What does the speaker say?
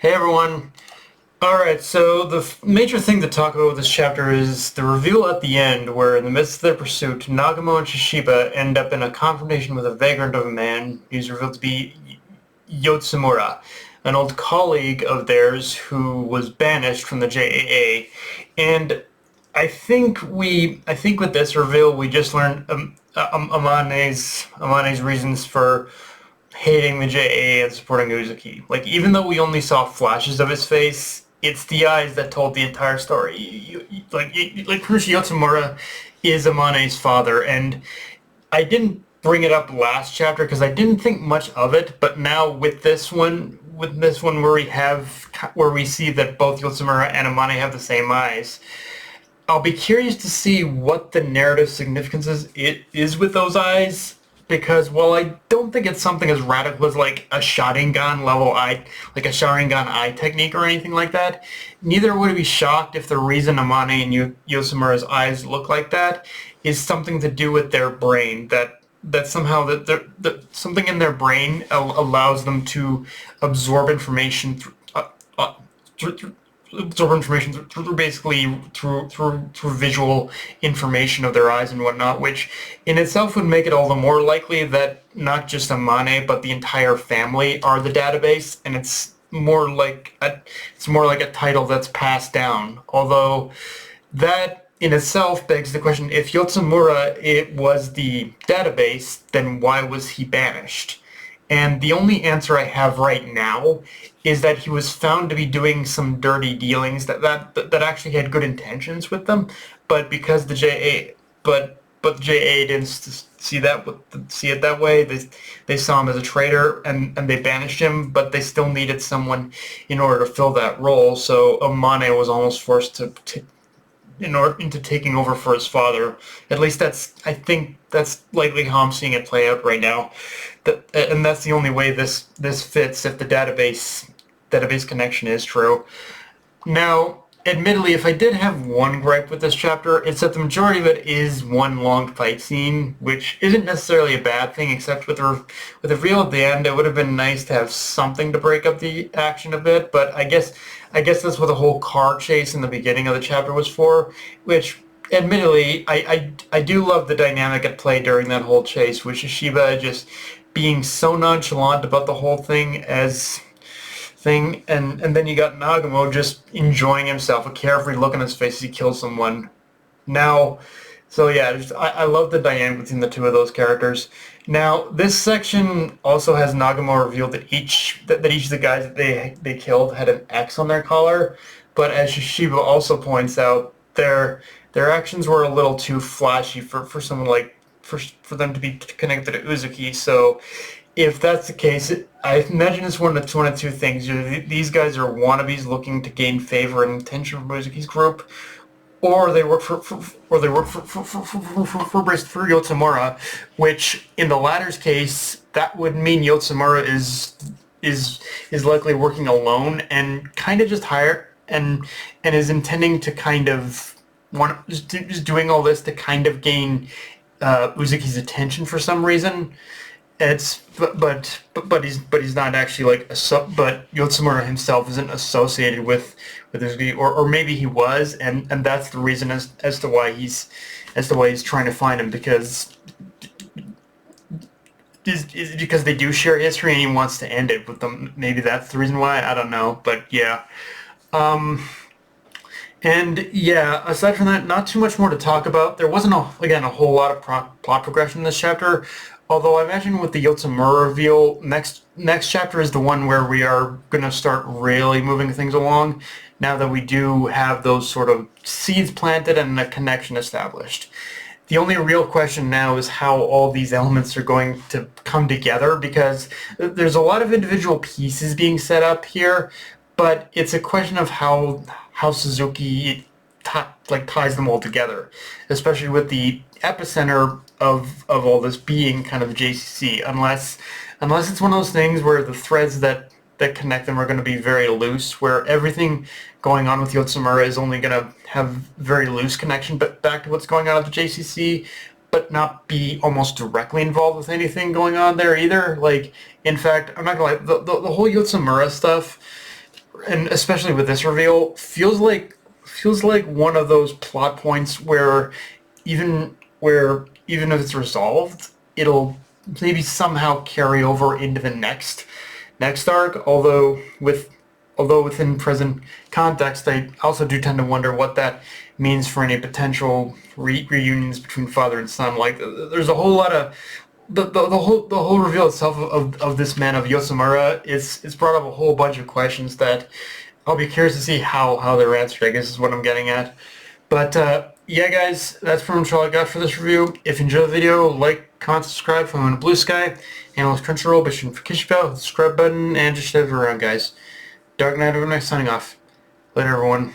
Hey everyone. Alright, so the major thing to talk about with this chapter is the reveal at the end where in the midst of their pursuit, Nagamo and Shishiba end up in a confrontation with a vagrant of a man who's revealed to be Yotsumura, an old colleague of theirs who was banished from the JAA. And I think with this reveal we just learned Amane's reasons for hating the JA and supporting Uzuki. Like, even though we only saw flashes of his face, it's the eyes that told the entire story. Like Kurushi Yotsumura is Amane's father, and I didn't bring it up last chapter because I didn't think much of it, but now with this one where we see that both Yotsumura and Amane have the same eyes, I'll be curious to see what the narrative significance is with those eyes, because while I don't think it's something as radical as like a Sharingan level eye, like a Sharingan eye technique or anything like that, neither would I be shocked if the reason Amane and Yotsumura's eyes look like that is something to do with their brain, that somehow that something in their brain allows them to absorb information through basically through visual information of their eyes and whatnot, which in itself would make it all the more likely that not just Amane but the entire family are the database, and it's more like a title that's passed down. Although that in itself begs the question: if Yotsumura it was the database, then why was he banished? And the only answer I have right now is that he was found to be doing some dirty dealings that actually had good intentions with them, but because the JA but the JA didn't see it that way. They saw him as a traitor, and they banished him, but they still needed someone in order to fill that role. So Amane was almost forced into taking over for his father. At least I think that's likely how I'm seeing it play out right now. And that's the only way this fits if the database connection is true. Now, admittedly, if I did have one gripe with this chapter, it's that the majority of it is one long fight scene, which isn't necessarily a bad thing, except with the reveal at the end, it would have been nice to have something to break up the action a bit, but I guess that's what the whole car chase in the beginning of the chapter was for, which admittedly, I do love the dynamic at play during that whole chase, with Shishiba just being so nonchalant about the whole thing, and then you got Nagamo just enjoying himself, a carefree look on his face as he kills someone. Now, so yeah, I love the dynamic between the two of those characters. Now, this section also has Nagamo reveal that each of the guys that they killed had an X on their collar, but as Shishiba also points out, their actions were a little too flashy for someone like for them to be connected to Uzuki. So if that's the case, I imagine it's one of two things. Either these guys are wannabes looking to gain favor and attention from Uzuki's group, or they work for Yotsumura, which in the latter's case, that would mean Yotsumura is likely working alone and kind of just and is intending to kind of just doing all this to kind of gain Uzuki's attention for some reason. It's but he's not actually like but Yotsumura himself isn't associated with Uzuki, or maybe he was, and that's the reason as to why he's trying to find him, because is because they do share history and he wants to end it with them. Maybe that's the reason why. I don't know, but yeah. And yeah, aside from that, not too much more to talk about. There wasn't, again, a whole lot of plot progression in this chapter, although I imagine with the Yotsumura reveal, next chapter is the one where we are going to start really moving things along, now that we do have those sort of seeds planted and a connection established. The only real question now is how all these elements are going to come together, because there's a lot of individual pieces being set up here, but it's a question of how Suzuki ties them all together, especially with the epicenter of all this being kind of the JCC, unless it's one of those things where the threads that connect them are going to be very loose, where everything going on with Yotsumura is only going to have very loose connection but back to what's going on at the JCC, but not be almost directly involved with anything going on there either. Like, in fact, I'm not gonna lie, the whole Yotsumura stuff, and especially with this reveal, feels like one of those plot points where even if it's resolved, it'll maybe somehow carry over into the next arc. Although within present context, I also do tend to wonder what that means for any potential reunions between father and son. Like, there's a whole lot of the whole reveal itself of this man of Yotsumura it's brought up a whole bunch of questions that I'll be curious to see how they're answered, I guess is what I'm getting at. But yeah, guys, that's pretty much all I got for this review. If you enjoyed the video, like, comment, subscribe for on Blue Sky, Analyst Crunchyroll, Bish and Kishbell, hit the subscribe button, and just share it around, guys. Dark Knight Overnight signing off. Later, everyone.